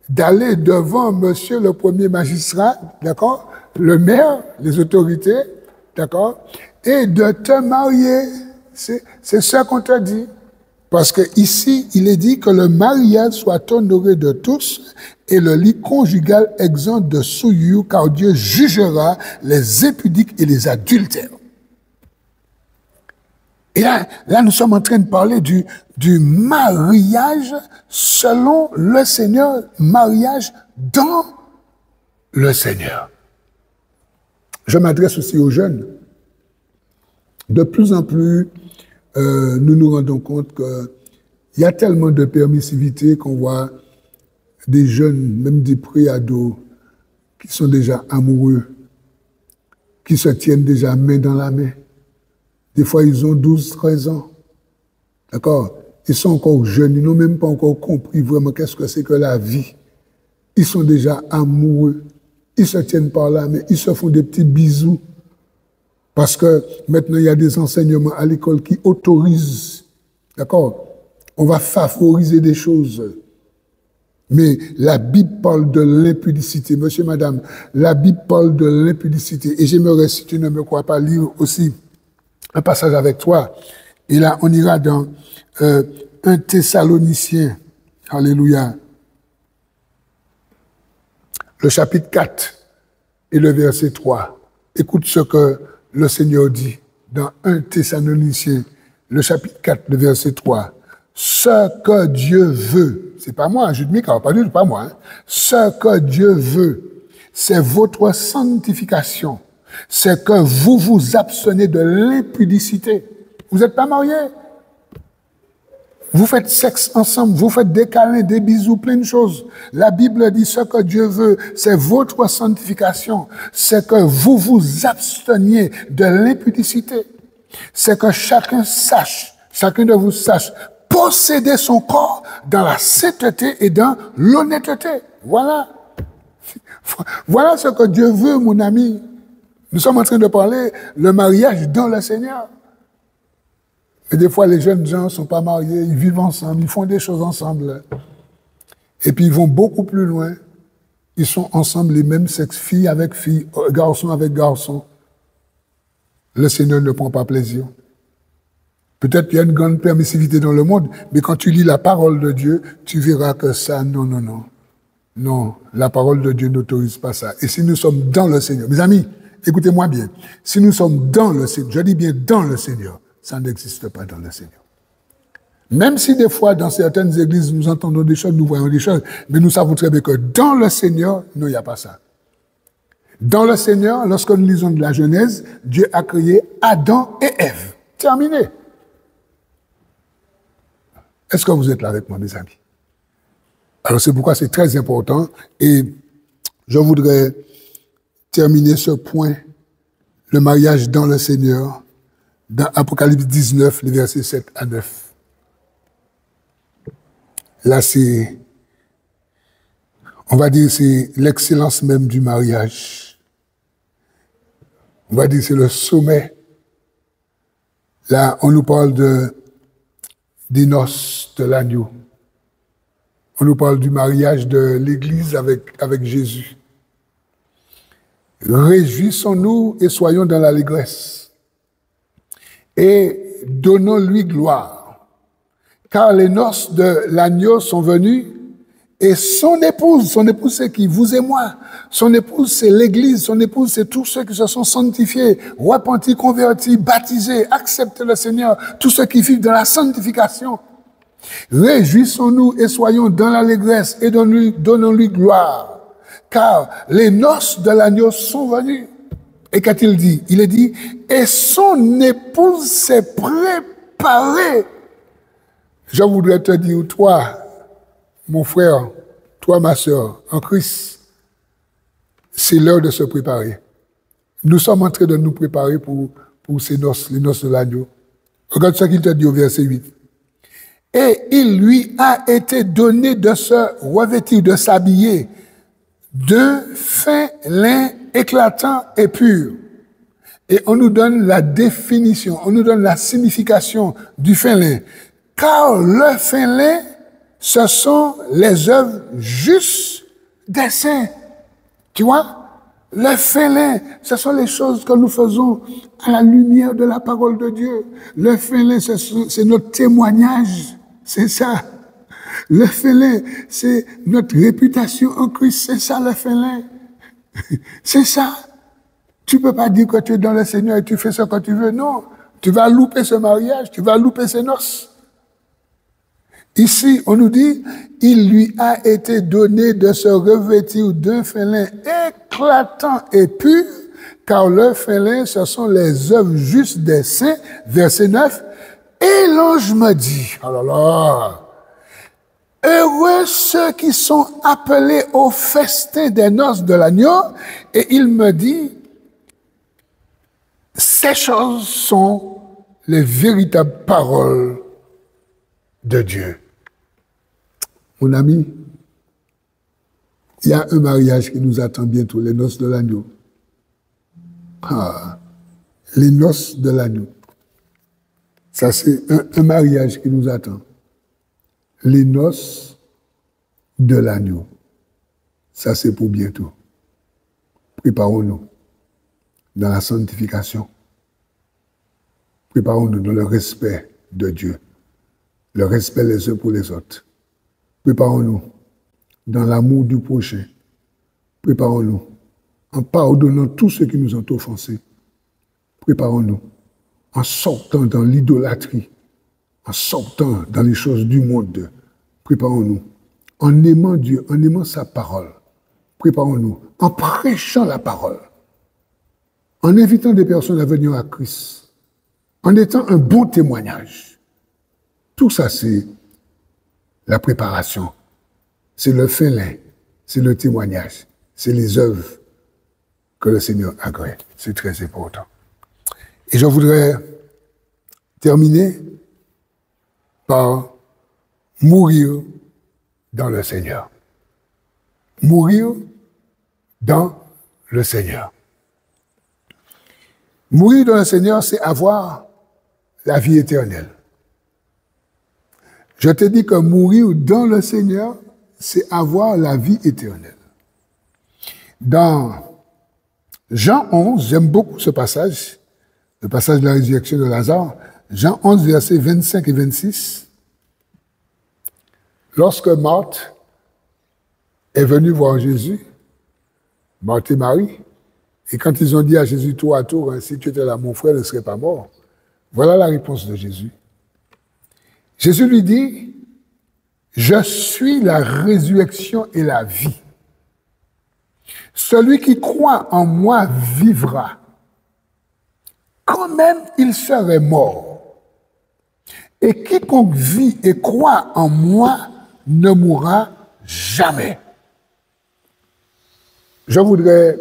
d'aller devant monsieur le premier magistrat, d'accord, le maire, les autorités, d'accord, et de te marier. C'est ça qu'on t'a dit. Parce que ici, il est dit que le mariage soit honoré de tous et le lit conjugal exempt de souillure, car Dieu jugera les impudiques et les adultères. Et là, nous sommes en train de parler du mariage selon le Seigneur, mariage dans le Seigneur. Je m'adresse aussi aux jeunes. De plus en plus, nous nous rendons compte qu'il y a tellement de permissivité qu'on voit des jeunes, même des pré-ados, qui sont déjà amoureux, qui se tiennent déjà main dans la main. Des fois, ils ont 12, 13 ans. D'accord? Ils sont encore jeunes, ils n'ont même pas encore compris vraiment qu'est-ce que c'est que la vie. Ils sont déjà amoureux. Ils se tiennent par là, mais ils se font des petits bisous. Parce que maintenant, il y a des enseignements à l'école qui autorisent. D'accord? On va favoriser des choses. Mais la Bible parle de l'impudicité. Monsieur, madame, la Bible parle de l'impudicité. Et j'aimerais, si tu ne me crois pas, lire aussi un passage avec toi. Et là, on ira dans 1 Thessaloniciens. Alléluia. Le chapitre 4 et le verset 3. Écoute ce que le Seigneur dit dans 1 Thessaloniciens, le chapitre 4, le verset 3. Ce que Dieu veut, c'est pas moi, Jude Mika, pas moi, hein. Ce que Dieu veut, c'est votre sanctification, c'est que vous vous abstenez de l'impudicité. Vous n'êtes pas mariés. Vous faites sexe ensemble, vous faites des câlins, des bisous, plein de choses. La Bible dit ce que Dieu veut, c'est votre sanctification. C'est que vous vous absteniez de l'impudicité. C'est que chacun de vous sache, posséder son corps dans la sainteté et dans l'honnêteté. Voilà. Voilà ce que Dieu veut, mon ami. Nous sommes en train de parler le mariage dans le Seigneur. Et des fois, les jeunes gens ne sont pas mariés, ils vivent ensemble, ils font des choses ensemble. Et puis, ils vont beaucoup plus loin. Ils sont ensemble, les mêmes sexes, filles avec filles, garçons avec garçons. Le Seigneur ne prend pas plaisir. Peut-être qu'il y a une grande permissivité dans le monde, mais quand tu lis la parole de Dieu, tu verras que ça, non. Non, la parole de Dieu n'autorise pas ça. Et si nous sommes dans le Seigneur, mes amis, écoutez-moi bien, si nous sommes dans le Seigneur, je dis bien dans le Seigneur, ça n'existe pas dans le Seigneur. Même si des fois, dans certaines églises, nous entendons des choses, nous voyons des choses, mais nous savons très bien que dans le Seigneur, non, il n'y a pas ça. Dans le Seigneur, lorsque nous lisons de la Genèse, Dieu a créé Adam et Ève. Terminé. Est-ce que vous êtes là avec moi, mes amis? Alors, c'est pourquoi c'est très important. Et je voudrais terminer ce point, le mariage dans le Seigneur, dans Apocalypse 19, les versets 7 à 9. Là, on va dire, c'est l'excellence même du mariage. On va dire, c'est le sommet. Là, on nous parle des noces de l'agneau. On nous parle du mariage de l'Église avec Jésus. Réjouissons-nous et soyons dans l'allégresse. Et donnons-lui gloire. Car les noces de l'agneau sont venues et son épouse c'est qui? Vous et moi. Son épouse, c'est l'Église. Son épouse, c'est tous ceux qui se sont sanctifiés, repentis, convertis, baptisés, acceptés le Seigneur, tous ceux qui vivent dans la sanctification. Réjouissons-nous et soyons dans l'allégresse et donnons-lui gloire. Car les noces de l'agneau sont venues. Et qu'a-t-il dit? Il a dit, et son épouse s'est préparée. Je voudrais te dire, toi, mon frère, toi, ma sœur, en Christ, c'est l'heure de se préparer. Nous sommes en train de nous préparer pour ces noces, les noces de l'agneau. Regarde ce qu'il te dit au verset 8. Et il lui a été donné de se revêtir, de s'habiller d'un fin lin éclatant et pur. Et on nous donne la définition, on nous donne la signification du fin lin. Car le fin lin, ce sont les œuvres justes des saints. Tu vois? Le fin lin, ce sont les choses que nous faisons à la lumière de la parole de Dieu. Le fin lin, c'est notre témoignage. C'est ça. Le fin lin, c'est notre réputation en Christ. C'est ça, le fin lin. C'est ça. Tu peux pas dire que tu es dans le Seigneur et tu fais ce que tu veux. Non. Tu vas louper ce mariage. Tu vas louper ces noces. Ici, on nous dit, il lui a été donné de se revêtir d'un fin lin éclatant et pur, car le fin lin, ce sont les œuvres justes des saints. Verset 9. Et l'ange me dit, oh là là, heureux ceux qui sont appelés au festin des noces de l'agneau. Et il me dit, ces choses sont les véritables paroles de Dieu. Mon ami, il y a un mariage qui nous attend bientôt, les noces de l'agneau. Ah, les noces de l'agneau. Ça, c'est un mariage qui nous attend. Les noces de l'agneau. Ça, c'est pour bientôt. Préparons-nous dans la sanctification. Préparons-nous dans le respect de Dieu. Le respect les uns pour les autres. Préparons-nous dans l'amour du prochain. Préparons-nous en pardonnant tous ceux qui nous ont offensés. Préparons-nous en sortant dans l'idolâtrie, en sortant dans les choses du monde. Préparons-nous en aimant Dieu, en aimant sa parole. Préparons-nous en prêchant la parole. en invitant des personnes à venir à Christ, en étant un bon témoignage. Tout ça, c'est la préparation, c'est le félin, c'est le témoignage, c'est les œuvres que le Seigneur agrée. C'est très important. Et je voudrais terminer par mourir dans le Seigneur. Mourir dans le Seigneur. Mourir dans le Seigneur, c'est avoir la vie éternelle. Je te dis que mourir dans le Seigneur, c'est avoir la vie éternelle. Dans Jean 11, j'aime beaucoup ce passage, le passage de la résurrection de Lazare, Jean 11, versets 25 et 26. Lorsque Marthe est venue voir Jésus, Marthe et Marie, et quand ils ont dit à Jésus tour à tour, si tu étais là, mon frère ne serait pas mort, voilà la réponse de Jésus. Jésus lui dit, je suis la résurrection et la vie. Celui qui croit en moi vivra, quand même il serait mort. Et quiconque vit et croit en moi ne mourra jamais. Je voudrais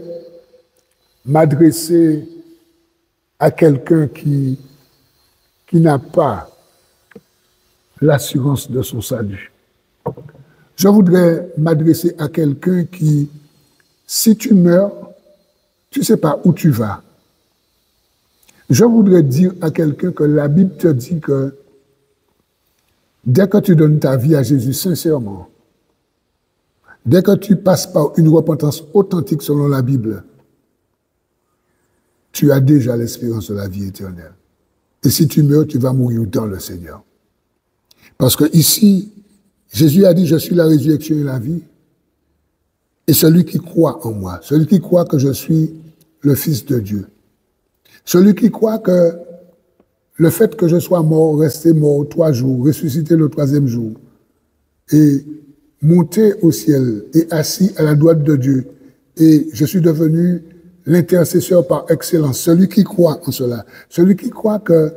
m'adresser à quelqu'un qui n'a pas l'assurance de son salut. Je voudrais m'adresser à quelqu'un qui, si tu meurs, tu ne sais pas où tu vas. Je voudrais dire à quelqu'un que la Bible te dit que dès que tu donnes ta vie à Jésus sincèrement, dès que tu passes par une repentance authentique selon la Bible, tu as déjà l'espérance de la vie éternelle. Et si tu meurs, tu vas mourir dans le Seigneur. Parce que ici, Jésus a dit, je suis la résurrection et la vie. Et celui qui croit en moi, celui qui croit que je suis le Fils de Dieu, celui qui croit que le fait que je sois mort, resté mort 3 jours, ressuscité le 3e jour, et monté au ciel et assis à la droite de Dieu, et je suis devenu l'intercesseur par excellence, celui qui croit en cela, celui qui croit que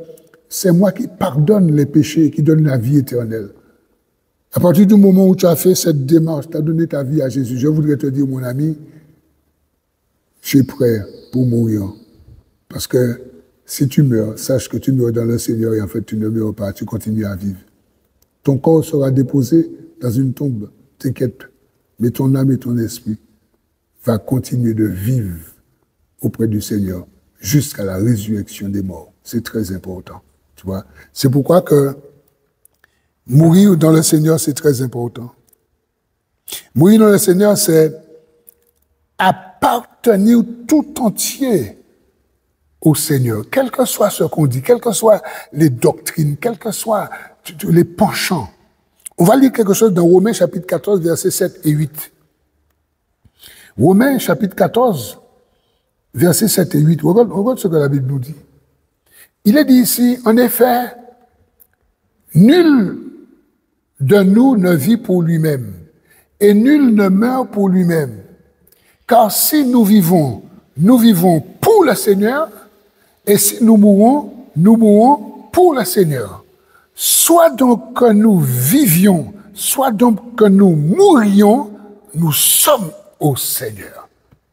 c'est moi qui pardonne les péchés et qui donne la vie éternelle. À partir du moment où tu as fait cette démarche, tu as donné ta vie à Jésus, je voudrais te dire, mon ami, je suis prêt pour mourir. Parce que si tu meurs, sache que tu meurs dans le Seigneur et en fait tu ne meurs pas, tu continues à vivre. Ton corps sera déposé dans une tombe, t'inquiète, mais ton âme et ton esprit va continuer de vivre auprès du Seigneur jusqu'à la résurrection des morts. C'est très important, tu vois. C'est pourquoi que mourir dans le Seigneur, c'est très important. Mourir dans le Seigneur, c'est appartenir tout entier au Seigneur, quel que soit ce qu'on dit, quelles que soient les doctrines, quels que soient les penchants. On va lire quelque chose dans Romains chapitre 14, versets 7 et 8. Romains chapitre 14, versets 7 et 8. Regarde ce que la Bible nous dit. Il est dit ici, en effet, nul de nous ne vit pour lui-même, et nul ne meurt pour lui-même. Car si nous vivons pour le Seigneur, et si nous mourons pour le Seigneur. Soit donc que nous vivions, soit donc que nous mourions, nous sommes au Seigneur.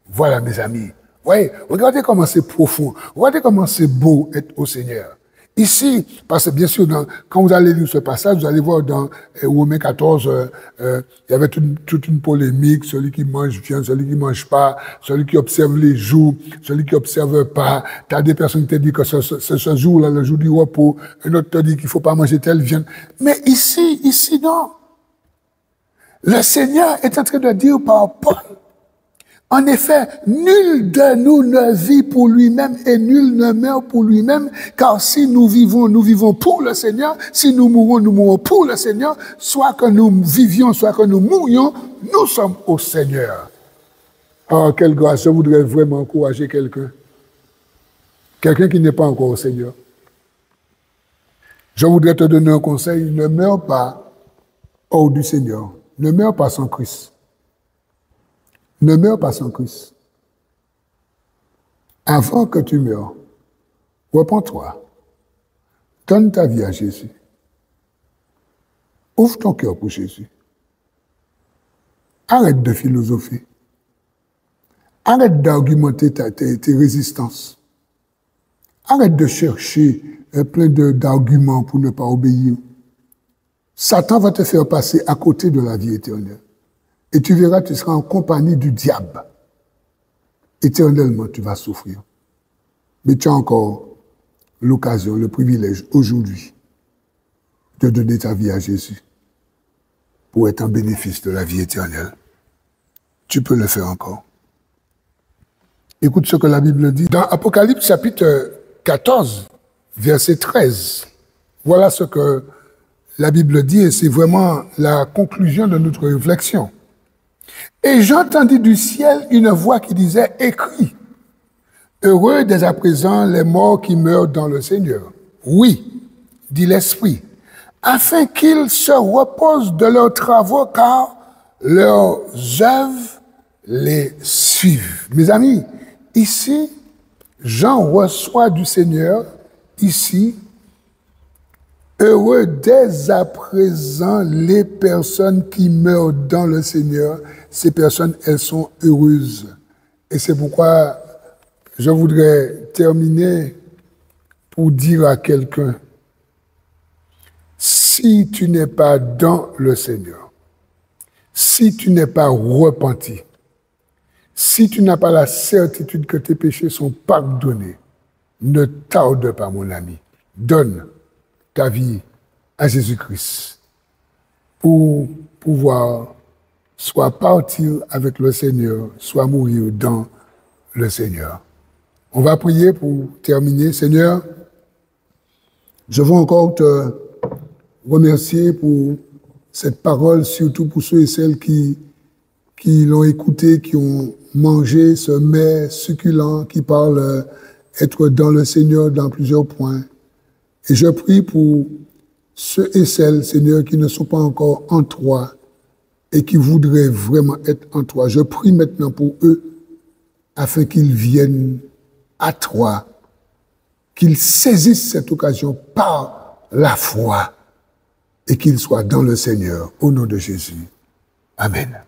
Voilà, mes amis. Voyez, regardez comment c'est profond. Regardez comment c'est beau être au Seigneur. Ici, parce que bien sûr, quand vous allez lire ce passage, vous allez voir dans Romains 14, il y avait toute une polémique, celui qui mange vient, celui qui mange pas, celui qui observe les jours, celui qui observe pas. Tu as des personnes qui te disent que ce jour-là, le jour du repos, un autre te dit qu'il faut pas manger telle viande. Mais ici, non. Le Seigneur est en train de dire par Paul, en effet, nul de nous ne vit pour lui-même et nul ne meurt pour lui-même, car si nous vivons pour le Seigneur, si nous mourons pour le Seigneur, soit que nous vivions, soit que nous mourions, nous sommes au Seigneur. Oh, quelle grâce, je voudrais vraiment encourager quelqu'un qui n'est pas encore au Seigneur. Je voudrais te donner un conseil, ne meurs pas hors du Seigneur, ne meurs pas sans Christ. Ne meurs pas sans Christ. Avant que tu meures, repens-toi. Donne ta vie à Jésus. Ouvre ton cœur pour Jésus. Arrête de philosopher. Arrête d'argumenter tes résistances. Arrête de chercher plein d'arguments pour ne pas obéir. Satan va te faire passer à côté de la vie éternelle. Et tu verras, tu seras en compagnie du diable. Éternellement, tu vas souffrir. Mais tu as encore l'occasion, le privilège aujourd'hui de donner ta vie à Jésus pour être en bénéfice de la vie éternelle. Tu peux le faire encore. Écoute ce que la Bible dit. Dans Apocalypse chapitre 14, verset 13, voilà ce que la Bible dit et c'est vraiment la conclusion de notre réflexion. Et j'entendis du ciel une voix qui disait « Écris, heureux dès à présent les morts qui meurent dans le Seigneur. Oui, dit l'Esprit, afin qu'ils se reposent de leurs travaux car leurs œuvres les suivent. » Mes amis, ici, Jean reçoit du Seigneur, ici, heureux dès à présent les personnes qui meurent dans le Seigneur. Ces personnes, elles sont heureuses. Et c'est pourquoi je voudrais terminer pour dire à quelqu'un, si tu n'es pas dans le Seigneur, si tu n'es pas repenti, si tu n'as pas la certitude que tes péchés sont pardonnés, ne tarde pas, mon ami. Donne ta vie à Jésus-Christ pour pouvoir soit partir avec le Seigneur, soit mourir dans le Seigneur. On va prier pour terminer. Seigneur, je veux encore te remercier pour cette parole, surtout pour ceux et celles qui l'ont écouté, qui ont mangé ce mets succulent qui parle être dans le Seigneur dans plusieurs points. Et je prie pour ceux et celles, Seigneur, qui ne sont pas encore en toi et qui voudraient vraiment être en toi. Je prie maintenant pour eux afin qu'ils viennent à toi, qu'ils saisissent cette occasion par la foi et qu'ils soient dans le Seigneur. Au nom de Jésus. Amen.